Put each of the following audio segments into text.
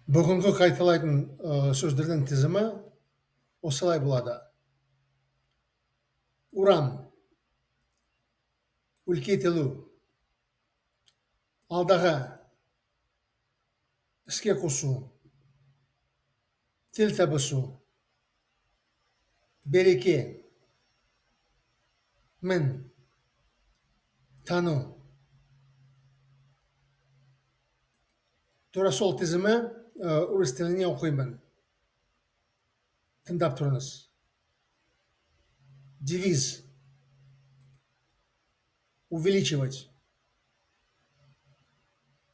Бүгінгі қайталайтын сөздердің тізімі осылай болады. Уран, үлкейтілу, алдағы, іске қосу, тіл табысу, береке, мін, тану. Тура сол тізімі орыс тіліне оқимын. Тыңдап тұрыңыз. Девиз. Увеличивать.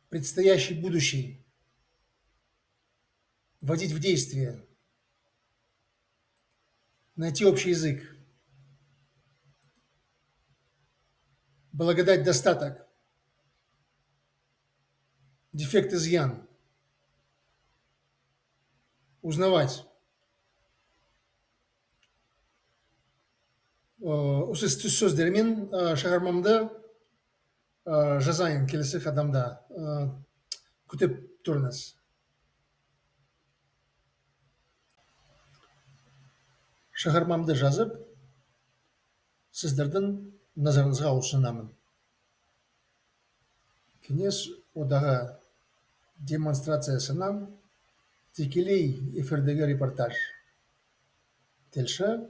Предстоящий будущий. Вводить в действие. Найти общий язык. Благодать, достаток. Дефект, изъян. Узнавать. Осы сөздермен шығармамды жазайын келесі қадамда. Күтіп тұрыңыз. Шығармамды жазып, сіздердің назарыңызға ұсынамын. Кеңес одағы демонстрациясынан тікелей эфирдегі репортаж. Тілші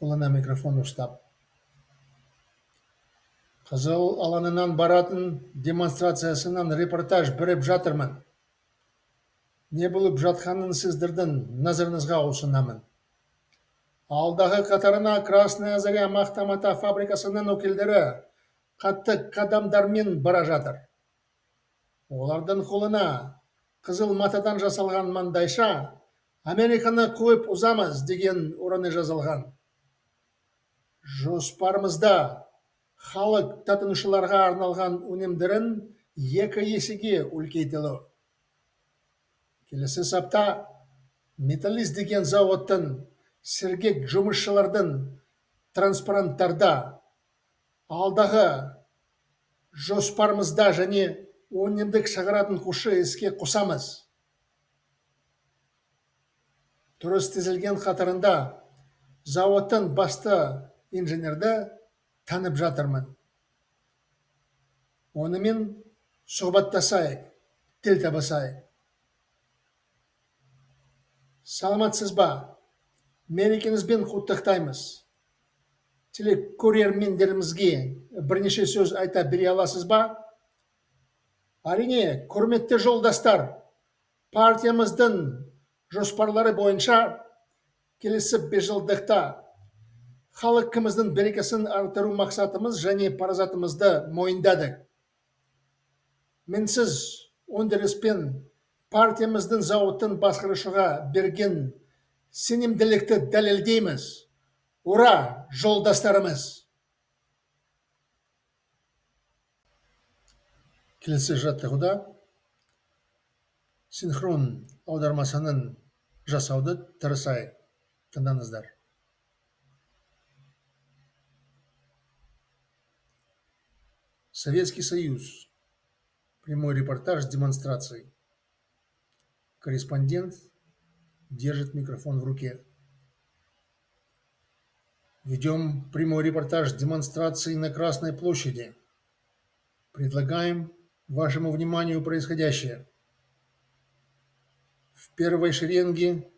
қолына микрофон ұстап. Қызыл алаңынан баратын демонстрациясынан репортаж беріп жатырмын. Не болып жатқанын сіздердің назарыңызға ұсынамын. Алдағы қатарына Красная Заря мақта-мата фабрикасының өкілдері қатты қадамдармен бара жатыр. Олардың қолына қызыл матадан жасалған маңдайша Американы қойып ұзамыз деген ұраны жазылған. Жоспарымызда халық тұтынушыларға арналған өнімдерін 2 есеге үлкейтілу. Келесі сапта Металлист деген зауыттың сергек жұмысшылардың транспаранттарда алдағы жоспарымызда және өнімдік шығаратын күші іске қосамыз. Дұрыс тізілген қатарында зауыттың басты инженерді танып жатырмын. Онымен сұхбаттасайық, тіл табысайық. Саламатсыз ба? Мерекеңізбен құттықтаймыз. Телекөрермендерімізге бірнеше сөз айта бере аласыз ба? Әрине, құрметті жолдастар, партиямыздың жоспарлары бойынша келесі 5 жылдықта халқымыздың берекесін арттыру мақсатымыз және парасатымызды мойындадық. Мінсіз өндіріспен партиямыздың зауыттың басқарушыға берген сенімділікті дәлелдейміз. Ура, жолдастарымыз! Келесі жаттығуда синхрон аудармасының жасауды тырысайық. Тыңдаңыздар. Советский Союз. Прямой репортаж с демонстрацией. Корреспондент держит микрофон в руке. Ведем прямой репортаж с демонстрацией на Красной площади. Предлагаем вашему вниманию происходящее. В первой шеренге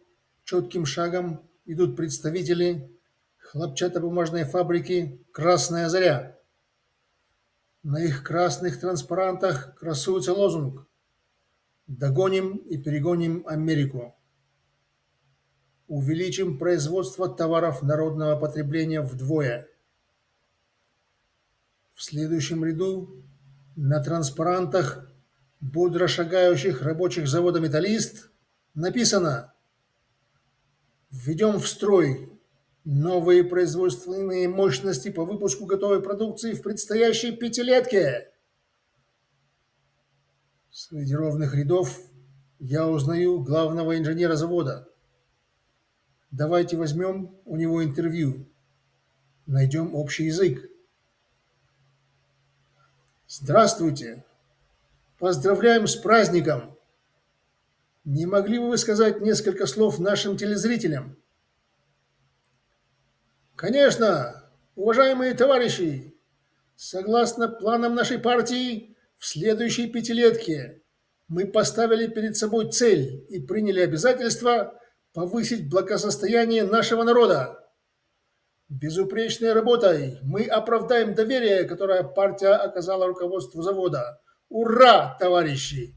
четким шагом идут представители хлопчатобумажной фабрики «Красная Заря». На их красных транспарантах красуется лозунг «Догоним и перегоним Америку». Увеличим производство товаров народного потребления вдвое. В следующем ряду на транспарантах бодро шагающих рабочих завода «Металлист» написано: «Введем в строй новые производственные мощности по выпуску готовой продукции в предстоящей пятилетке». Среди ровных рядов я узнаю главного инженера завода. Давайте возьмем у него интервью, найдем общий язык. Здравствуйте! Поздравляем с праздником! Не могли бы вы сказать несколько слов нашим телезрителям? Конечно, уважаемые товарищи, согласно планам нашей партии, в следующей пятилетке мы поставили перед собой цель и приняли обязательство повысить благосостояние нашего народа. Безупречной работой мы оправдаем доверие, которое партия оказала руководству завода. Ура, товарищи!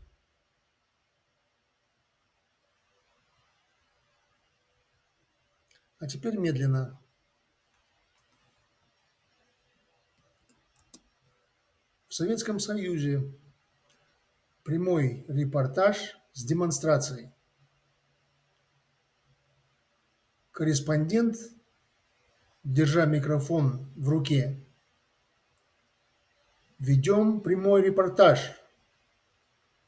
А теперь медленно. В Советском Союзе прямой репортаж с демонстрацией. Корреспондент, держа микрофон в руке, ведем прямой репортаж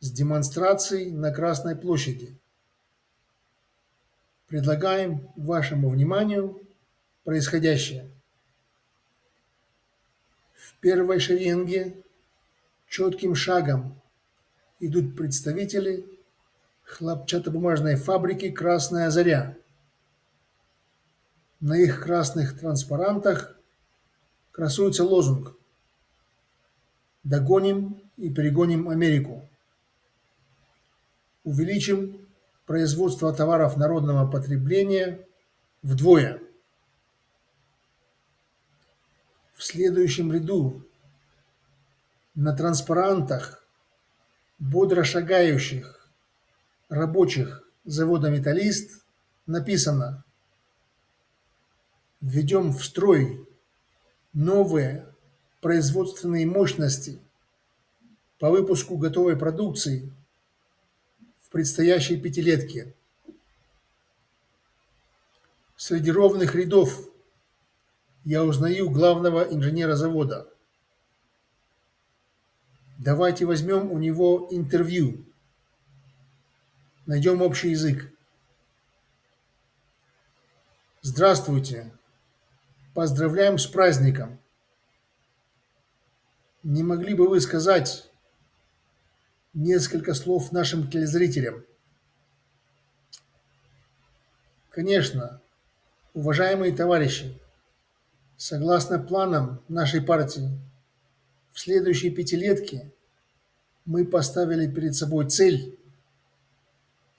с демонстрацией на Красной площади. Предлагаем вашему вниманию происходящее. В первой шеренге четким шагом идут представители хлопчатобумажной фабрики «Красная заря». На их красных транспарантах красуется лозунг «Догоним и перегоним Америку». Увеличим производство товаров народного потребления вдвое. В следующем ряду на транспарантах бодро шагающих рабочих завода «Металлист» написано: введем в строй новые производственные мощности по выпуску готовой продукции в предстоящей пятилетке. Среди ровных рядов я узнаю главного инженера завода. Давайте возьмем у него интервью. Найдем общий язык. Здравствуйте. Поздравляем с праздником. Не могли бы вы сказать несколько слов нашим телезрителям? Конечно, уважаемые товарищи, согласно планам нашей партии, в следующей пятилетке мы поставили перед собой цель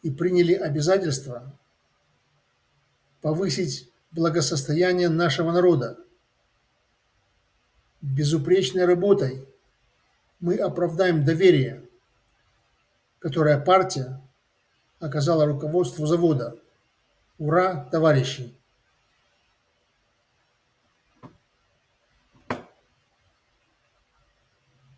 и приняли обязательство повысить благосостояние нашего народа. Безупречной работой мы оправдаем доверие, которое партия оказала руководству завода. Ура, товарищи!